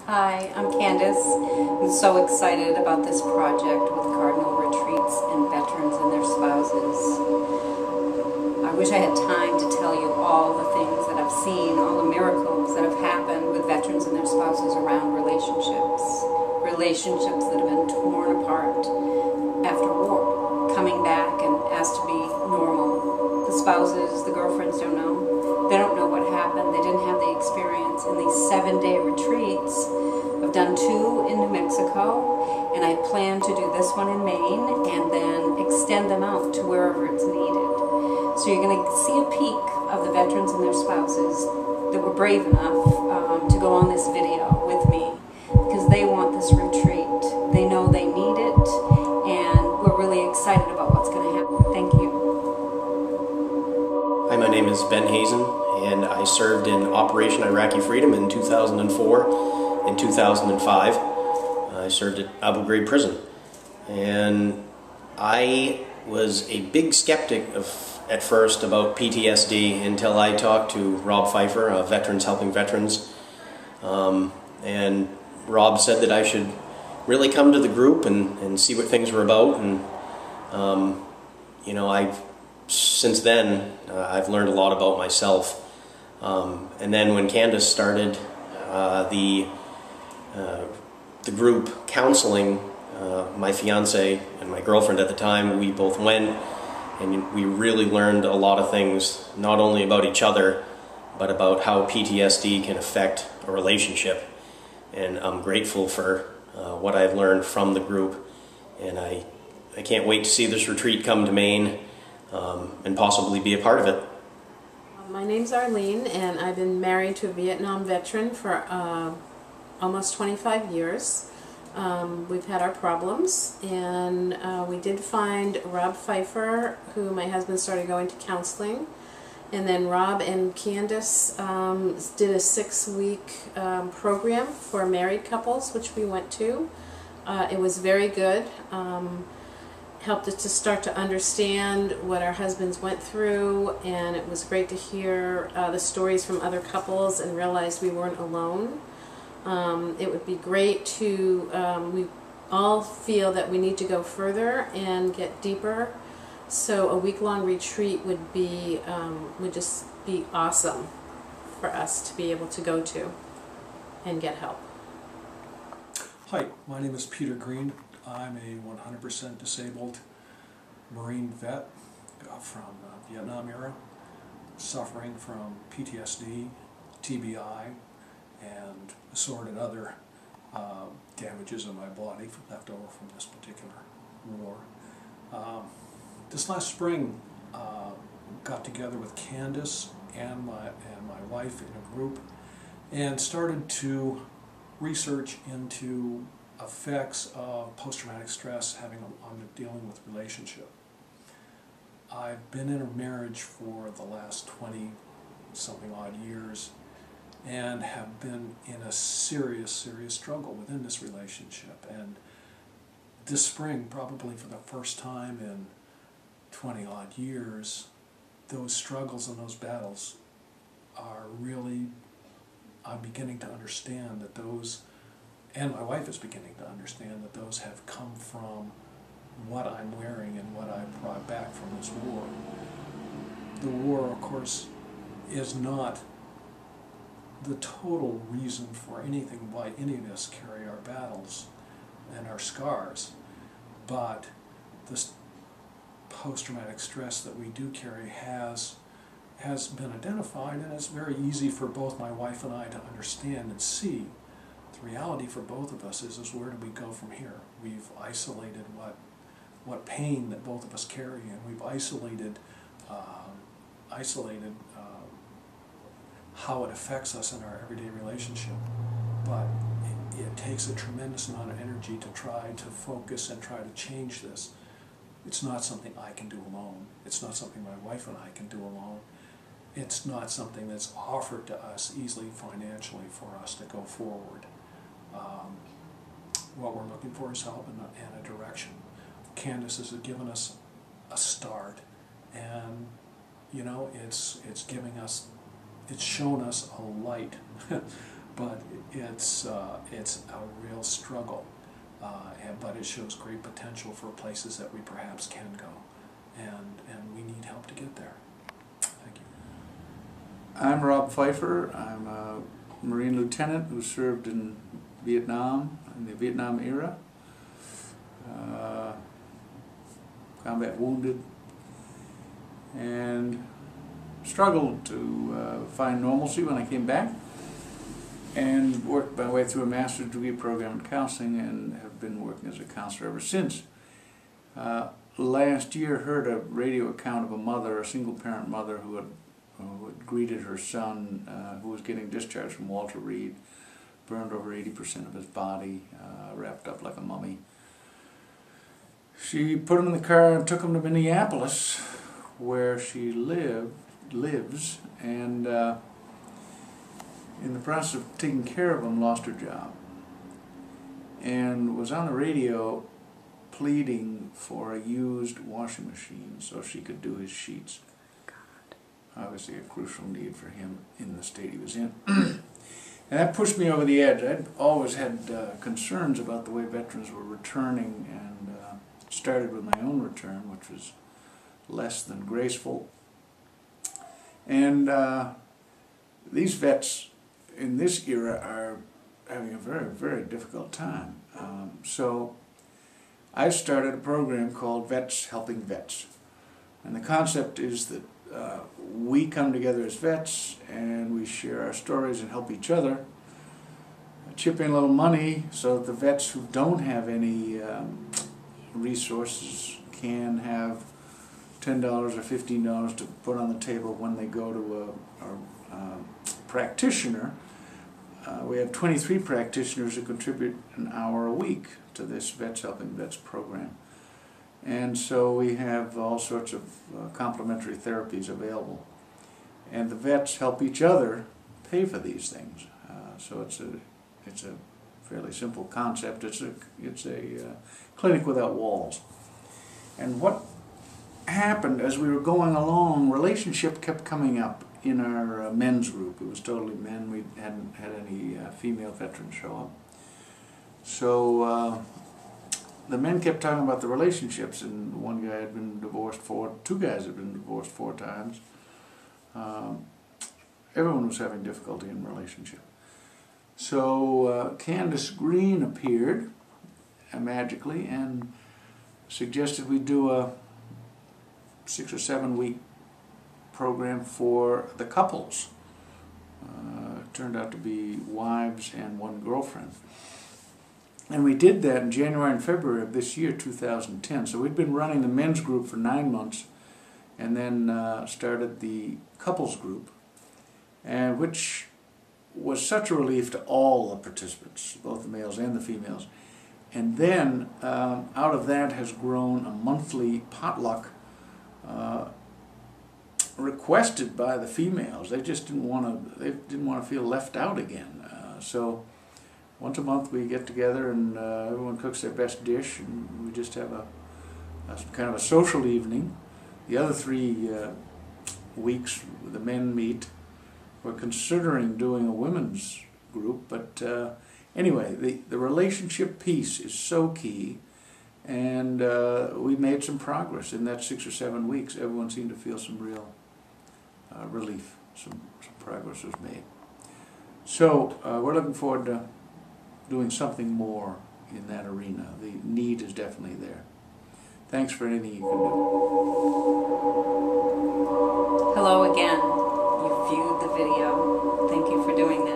Hi, I'm Candace. I'm so excited about this project with Cardinal Retreats and veterans and their spouses. I wish I had time to tell you all the things that I've seen, all the miracles that have happened with veterans and their spouses around relationships. Relationships that have been torn apart after war, coming back and asked to be normal. The spouses, the girlfriends don't know. They don't know what happened. They didn't have the experience. In these 7-day retreats, I've done 2 in New Mexico, and I plan to do this one in Maine and then extend them out to wherever it's needed. So you're going to see a peek of the veterans and their spouses that were brave enough to go on this video with me because they want this retreat. They know they need it, and we're really excited about what's going to happen. Thank you. Hi, my name is Ben Hazen, and I served in Operation Iraqi Freedom in 2004 and 2005. I served at Abu Ghraib prison, and I was a big skeptic at first about PTSD until I talked to Rob Pfeiffer of Veterans Helping Veterans, and Rob said that I should really come to the group and see what things were about, and you know, since then I've learned a lot about myself, and then when Candace started the group counseling, my fiance and my girlfriend at the time, we both went, and we really learned a lot of things, not only about each other but about how PTSD can affect a relationship. And I'm grateful for what I've learned from the group, and I can't wait to see this retreat come to Maine and possibly be a part of it. My name's Arlene, and I've been married to a Vietnam veteran for almost 25 years. We've had our problems, and we did find Rob Pfeiffer, who my husband started going to counseling, and then Rob and Candace did a 6-week program for married couples, which we went to. It was very good. Helped us to start to understand what our husbands went through, and it was great to hear the stories from other couples and realize we weren't alone. It would be great to, we all feel that we need to go further and get deeper, so a week-long retreat would just be awesome for us to be able to go to and get help. Hi, my name is Peter Green. I'm a 100% disabled Marine vet from the Vietnam era, suffering from PTSD, TBI, and assorted other damages in my body left over from this particular war. This last spring, got together with Candace and my wife in a group and started to research into effects of post-traumatic stress having on dealing with relationship. I've been in a marriage for the last 20-something odd years and have been in a serious struggle within this relationship. And this spring, probably for the first time in 20 odd years, those struggles and those battles are really, I'm beginning to understand that those, and my wife is beginning to understand that those have come from what I'm wearing and what I brought back from this war. The war, of course, is not the total reason for anything why any of us carry our battles and our scars, but this post-traumatic stress that we do carry has been identified, and it's very easy for both my wife and I to understand and see. The reality for both of us is where do we go from here? We've isolated what pain that both of us carry, and we've isolated how it affects us in our everyday relationship. But it takes a tremendous amount of energy to try to focus and try to change this. It's not something I can do alone. It's not something my wife and I can do alone. It's not something that's offered to us easily financially for us to go forward. What we're looking for is help and a direction. Candace has given us a start, and you know, it's giving us, it's shown us a light but it's a real struggle. But it shows great potential for places that we perhaps can go, and we need help to get there. Thank you. I'm Rob Pfeiffer. I'm a Marine lieutenant who served in Vietnam, in the Vietnam era. Combat wounded, and struggled to find normalcy when I came back, and worked my way through a master's degree program in counseling and have been working as a counselor ever since. Last year heard a radio account of a mother, a single parent mother, who had greeted her son who was getting discharged from Walter Reed, burned over 80% of his body, wrapped up like a mummy. She put him in the car and took him to Minneapolis, where she lives, and in the process of taking care of him, lost her job, and was on the radio pleading for a used washing machine so she could do his sheets. Obviously a crucial need for him in the state he was in. And that pushed me over the edge. I'd always had concerns about the way veterans were returning, and started with my own return, which was less than graceful. And these vets in this era are having a very, very difficult time. So I started a program called Vets Helping Vets. And the concept is that we come together as vets and we share our stories and help each other, chip in a little money so that the vets who don't have any resources can have $10 or $15 to put on the table when they go to a practitioner. We have 23 practitioners who contribute an hour a week to this Vets Helping Vets program. And so we have all sorts of complementary therapies available. And the vets help each other pay for these things. So it's a fairly simple concept. It's a clinic without walls. And what happened as we were going along, relationship kept coming up in our men's group. It was totally men. We hadn't had any female veterans show up. So the men kept talking about the relationships, and one guy had been divorced two guys had been divorced 4 times. Everyone was having difficulty in relationship. So Candace Green appeared magically and suggested we do a 6 or 7 week program for the couples. It turned out to be wives and one girlfriend. And we did that in January and February of this year, 2010. So we'd been running the men's group for 9 months, and then started the couples group, and which was such a relief to all the participants, both the males and the females. And then out of that has grown a monthly potluck requested by the females. They just didn't want to feel left out again. So once a month we get together and everyone cooks their best dish, and we just have a kind of a social evening. The other 3 weeks the men meet. We're considering doing a women's group, but anyway, the relationship piece is so key, and we made some progress in that 6 or 7 weeks. Everyone seemed to feel some real relief. Some progress was made. So we're looking forward to doing something more in that arena. The need is definitely there. Thanks for anything you can do. Hello again. You viewed the video. Thank you for doing that.